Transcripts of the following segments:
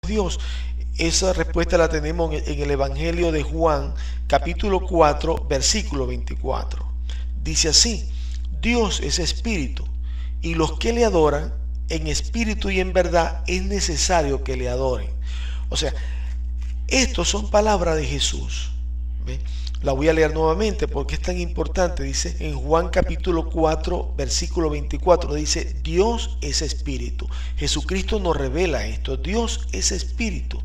Dios? Esa respuesta la tenemos en el Evangelio de Juan, capítulo 4, versículo 24. Dice así: Dios es espíritu, y los que le adoran en espíritu y en verdad es necesario que le adoren. O sea, estos son palabras de Jesús. ¿Ve? La voy a leer nuevamente porque es tan importante. Dice en Juan capítulo 4, versículo 24, dice: Dios es espíritu. Jesucristo nos revela esto. Dios es espíritu.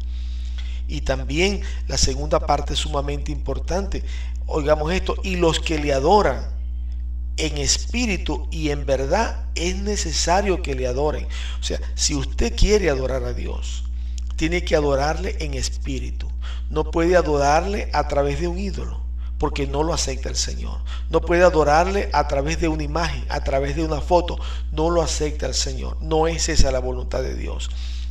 Y también la segunda parte es sumamente importante. Oigamos esto: y los que le adoran en espíritu y en verdad es necesario que le adoren. O sea, si usted quiere adorar a Dios, tiene que adorarle en espíritu. No puede adorarle a través de un ídolo, porque no lo acepta el Señor. No puede adorarle a través de una imagen, a través de una foto. No lo acepta el Señor. No es esa la voluntad de Dios.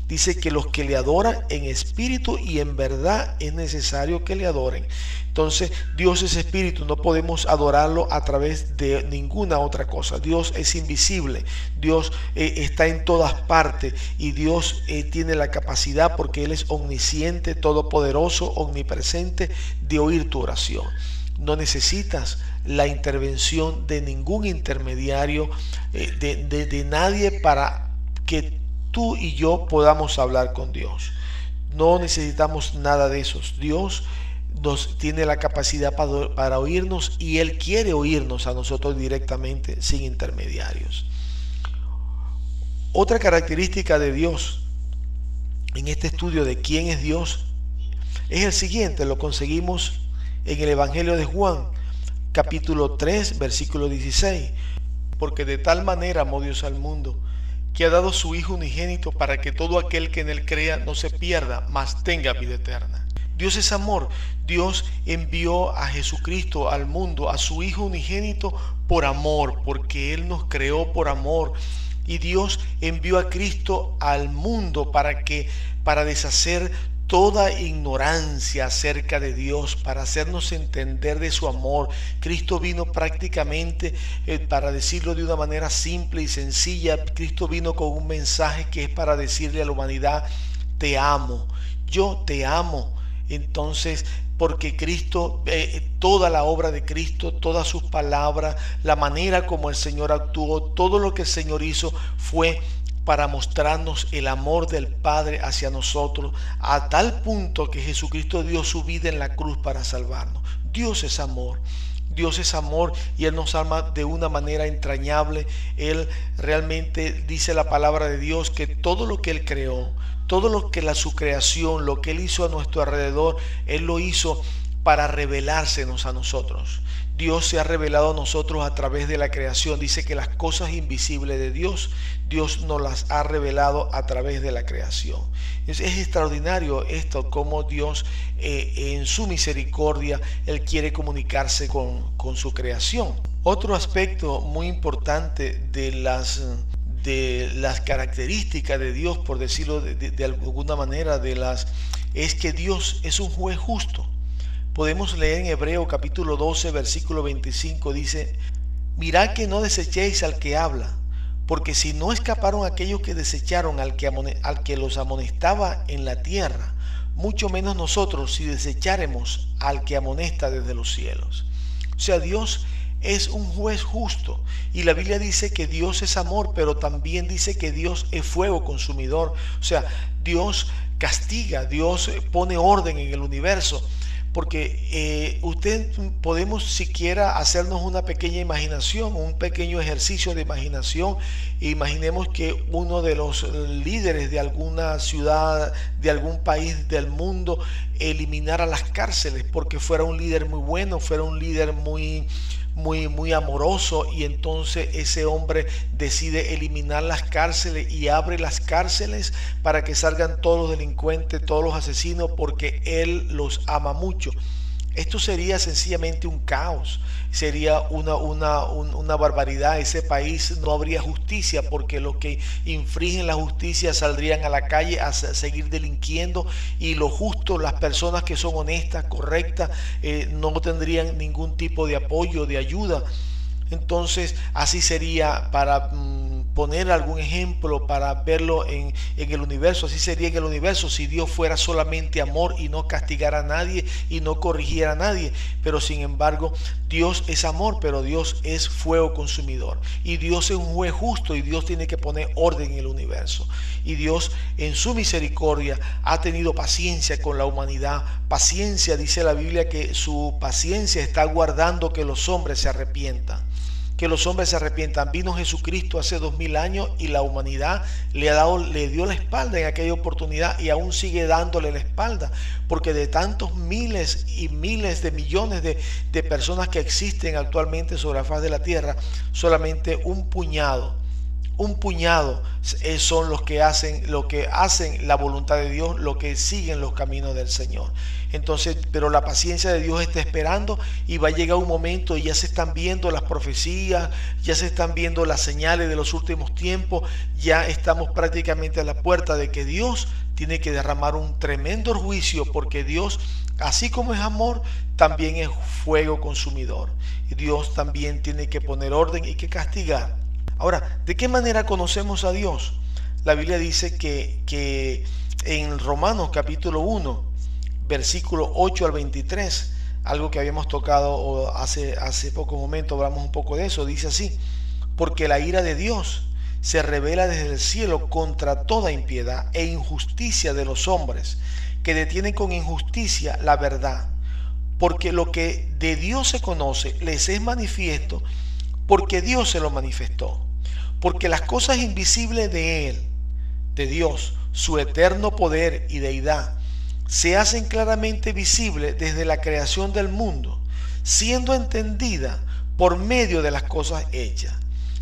Dice que los que le adoran en espíritu y en verdad es necesario que le adoren. Entonces, Dios es espíritu, no podemos adorarlo a través de ninguna otra cosa. Dios es invisible, Dios está en todas partes, y Dios tiene la capacidad, porque Él es omnisciente, todopoderoso, omnipresente, de oír tu oración. No necesitas la intervención de ningún intermediario, de nadie, para que tú y yo podamos hablar con Dios. No necesitamos nada de esos. Dios nos tiene la capacidad para oírnos, y Él quiere oírnos a nosotros directamente, sin intermediarios. Otra característica de Dios en este estudio de quién es Dios es el siguiente. Lo conseguimos en el Evangelio de Juan, capítulo 3, versículo 16. Porque de tal manera amó Dios al mundo, que ha dado su Hijo unigénito, para que todo aquel que en Él crea no se pierda, mas tenga vida eterna. Dios es amor. Dios envió a Jesucristo al mundo, a su Hijo unigénito, por amor, porque Él nos creó por amor. Y Dios envió a Cristo al mundo para deshacer toda ignorancia acerca de Dios, para hacernos entender de su amor. Cristo vino prácticamente, para decirlo de una manera simple y sencilla, Cristo vino con un mensaje que es para decirle a la humanidad: te amo, yo te amo. Entonces, porque Cristo, toda la obra de Cristo, todas sus palabras, la manera como el Señor actuó, todo lo que el Señor hizo fue para mostrarnos el amor del Padre hacia nosotros, a tal punto que Jesucristo dio su vida en la cruz para salvarnos. Dios es amor. Dios es amor, y Él nos ama de una manera entrañable. Él realmente, dice la palabra de Dios, que todo lo que Él creó, todo lo que su creación, lo que Él hizo a nuestro alrededor, Él lo hizo para revelársenos a nosotros. Dios se ha revelado a nosotros a través de la creación. Dice que las cosas invisibles de Dios, Dios nos las ha revelado a través de la creación. Es extraordinario esto, cómo Dios en su misericordia, Él quiere comunicarse con su creación. Otro aspecto muy importante de las características de Dios, por decirlo de alguna manera, es que Dios es un juez justo. Podemos leer en Hebreo capítulo 12, versículo 25, dice: mirad que no desechéis al que habla, porque si no escaparon aquellos que desecharon al que los amonestaba en la tierra, mucho menos nosotros, si desecháremos al que amonesta desde los cielos. O sea, Dios es un juez justo, y la Biblia dice que Dios es amor, pero también dice que Dios es fuego consumidor. O sea, Dios castiga, Dios pone orden en el universo. Porque podemos siquiera hacernos una pequeña imaginación, un pequeño ejercicio de imaginación. Imaginemos que uno de los líderes de alguna ciudad, de algún país del mundo, eliminara las cárceles, porque fuera un líder muy bueno, fuera un líder muy amoroso, y entonces ese hombre decide eliminar las cárceles y abre las cárceles para que salgan todos los delincuentes, todos los asesinos, porque él los ama mucho. Esto sería sencillamente un caos, sería una barbaridad. Ese país no habría justicia, porque los que infringen la justicia saldrían a la calle a seguir delinquiendo, y lo justo, las personas que son honestas, correctas, no tendrían ningún tipo de apoyo, de ayuda. Entonces así sería poner algún ejemplo para verlo en el universo, así sería en el universo si Dios fuera solamente amor y no castigara a nadie y no corrigiera a nadie. Pero sin embargo, Dios es amor, pero Dios es fuego consumidor. Y Dios es un juez justo y Dios tiene que poner orden en el universo. Y Dios en su misericordia ha tenido paciencia con la humanidad. Paciencia, dice la Biblia, que su paciencia está guardando que los hombres se arrepientan. Que los hombres se arrepientan. Vino Jesucristo hace 2000 años y la humanidad le dio la espalda en aquella oportunidad y aún sigue dándole la espalda, porque de tantos miles y miles de millones de personas que existen actualmente sobre la faz de la tierra, solamente un puñado son los que hacen la voluntad de Dios, los que siguen los caminos del Señor. Entonces, pero la paciencia de Dios está esperando y va a llegar un momento y ya se están viendo las profecías, ya se están viendo las señales de los últimos tiempos, ya estamos prácticamente a la puerta de que Dios tiene que derramar un tremendo juicio, porque Dios, así como es amor, también es fuego consumidor. Y Dios también tiene que poner orden y que castigar. Ahora, ¿de qué manera conocemos a Dios? La Biblia dice que en Romanos capítulo 1, versículo 8 al 23, algo que habíamos tocado hace poco momento, hablamos un poco de eso, dice así: porque la ira de Dios se revela desde el cielo contra toda impiedad e injusticia de los hombres, que detienen con injusticia la verdad. Porque lo que de Dios se conoce les es manifiesto, porque Dios se lo manifestó. Porque las cosas invisibles de Él, de Dios, su eterno poder y deidad, se hacen claramente visibles desde la creación del mundo, siendo entendidas por medio de las cosas hechas,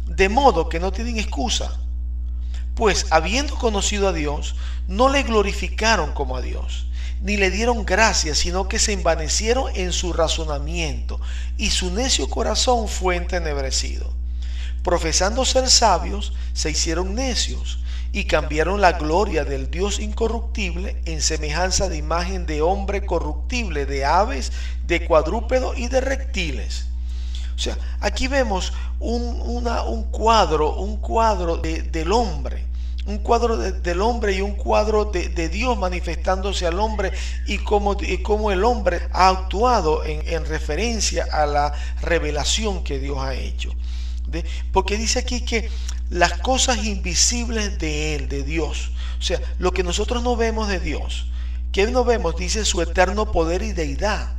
de modo que no tienen excusa. Pues habiendo conocido a Dios, no le glorificaron como a Dios, ni le dieron gracias, sino que se envanecieron en su razonamiento, y su necio corazón fue entenebrecido. Profesando ser sabios, se hicieron necios, y cambiaron la gloria del Dios incorruptible en semejanza de imagen de hombre corruptible, de aves, de cuadrúpedos y de reptiles. O sea, aquí vemos un cuadro del hombre. Un cuadro del hombre y un cuadro de Dios manifestándose al hombre, y cómo el hombre ha actuado en referencia a la revelación que Dios ha hecho. Porque dice aquí que las cosas invisibles de Él, de Dios, o sea, lo que nosotros no vemos de Dios, que no vemos, dice su eterno poder y deidad,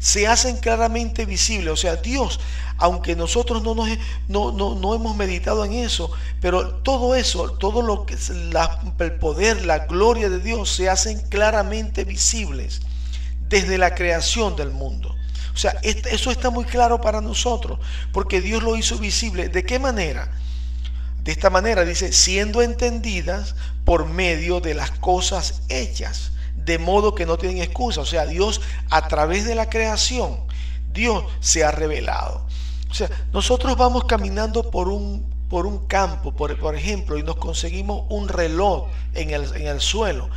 se hacen claramente visibles. O sea, Dios, aunque nosotros no hemos meditado en eso, pero todo eso, todo lo que es el poder, la gloria de Dios, se hacen claramente visibles desde la creación del mundo. O sea, eso está muy claro para nosotros, porque Dios lo hizo visible. ¿De qué manera? De esta manera, dice, siendo entendidas por medio de las cosas hechas, de modo que no tienen excusa. O sea, Dios, a través de la creación, Dios se ha revelado. O sea, nosotros vamos caminando por un campo, por ejemplo, y nos conseguimos un reloj en el suelo,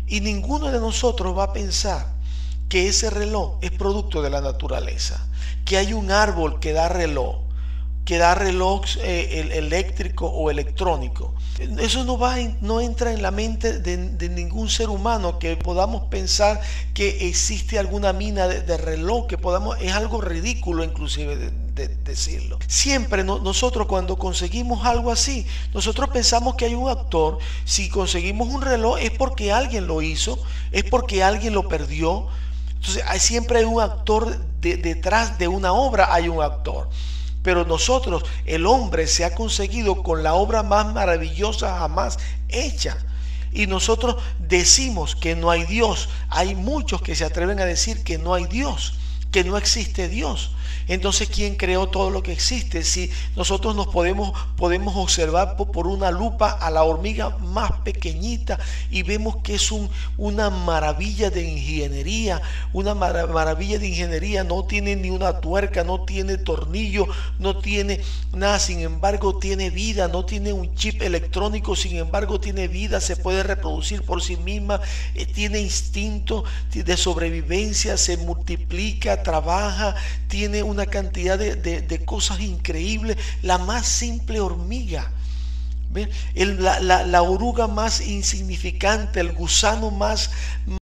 y ninguno de nosotros va a pensar que ese reloj es producto de la naturaleza, que hay un árbol que da reloj eléctrico o electrónico. Eso no entra en la mente de ningún ser humano, que podamos pensar que existe alguna mina de reloj, es algo ridículo inclusive de decirlo. Siempre nosotros, cuando conseguimos algo así, nosotros pensamos que hay un actor. Si conseguimos un reloj es porque alguien lo hizo, es porque alguien lo perdió. Entonces siempre hay un actor detrás de una obra, hay un actor. Pero nosotros, el hombre se ha conseguido con la obra más maravillosa jamás hecha. Y nosotros decimos que no hay Dios. Hay muchos que se atreven a decir que no hay Dios, que no existe Dios. Entonces, ¿quién creó todo lo que existe? Si nosotros nos podemos observar por una lupa a la hormiga más pequeñita y vemos que es una maravilla de ingeniería, no tiene ni una tuerca, no tiene tornillo, no tiene nada, sin embargo tiene vida, no tiene un chip electrónico, sin embargo tiene vida, se puede reproducir por sí misma, tiene instinto de sobrevivencia, se multiplica, trabaja, tiene una cantidad de cosas increíbles. La más simple hormiga La oruga más insignificante, el gusano más